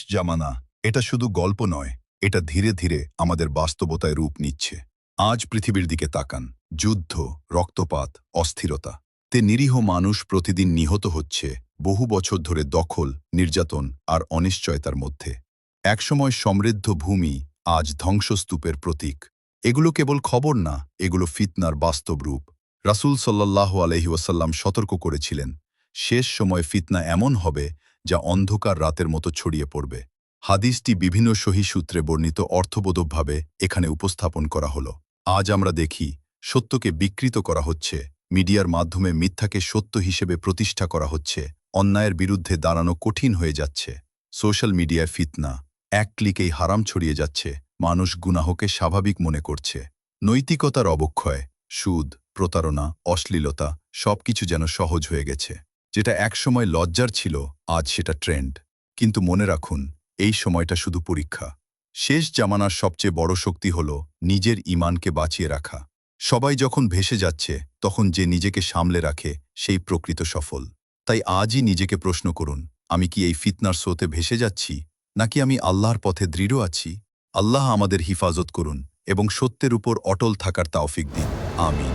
জামানা এটা শুধু গল্প নয়, এটা ধীরে ধীরে আমাদের বাস্তবতায় রূপ নিচ্ছে। আজ পৃথিবীর দিকে তাকান, যুদ্ধ, রক্তপাত, অস্থিরতা। নিরীহ মানুষ প্রতিদিন নিহত হচ্ছে বহু বছর ধরে দখল, নির্যাতন আর অনিশ্চয়তার মধ্যে। একসময় সমৃদ্ধ ভূমি আজ ধ্বংসস্তূপের প্রতীক। এগুলো কেবল খবর না, এগুলো ফিতনার বাস্তব রূপ। রাসূল সাল্লাল্লাহু আলাইহি ওয়াসাল্লাম সতর্ক করেছিলেন, শেষ সময় ফিতনা এমন হবে যা অন্ধকার রাতের মতো ছড়িয়ে পড়বে। হাদিসটি বিভিন্ন সহিহ সূত্রে বর্ণিত অর্থবোধকভাবে এখানে উপস্থাপন করা হলো। আজ আমরা দেখি সত্যকে বিকৃত করা হচ্ছে, মিডিয়ার মাধ্যমে মিথ্যাকে সত্য হিসেবে প্রতিষ্ঠা করা হচ্ছে, অন্যায়ের বিরুদ্ধে দাঁড়ানো কঠিন হয়ে যাচ্ছে। সোশ্যাল মিডিয়ায় ফিতনা এক ক্লিকেই হারাম ছড়িয়ে যাচ্ছে, মানুষ গুনাহকে স্বাভাবিক মনে করছে। নৈতিকতার অবক্ষয়, সুদ, প্রতারণা, অশ্লীলতা সবকিছু যেন সহজ হয়ে গেছে। যেটা একসময় লজ্জার ছিল, আজ সেটা ট্রেন্ড। কিন্তু মনে রাখুন, এই সময়টা শুধু পরীক্ষা। শেষ জামানার সবচেয়ে বড় শক্তি হল নিজের ঈমানকে বাঁচিয়ে রাখা। সবাই যখন ভেসে যাচ্ছে, তখন যে নিজেকে সামলে রাখে সেই প্রকৃত সফল। তাই আজই নিজেকে প্রশ্ন করুন, আমি কি এই ফিতনার স্রোতে ভেসে যাচ্ছি, নাকি আমি আল্লাহর পথে দৃঢ় আছি? আল্লাহ আমাদের হিফাজত করুন এবং সত্যের উপর অটল থাকার তাওফিক দিন। আমিন।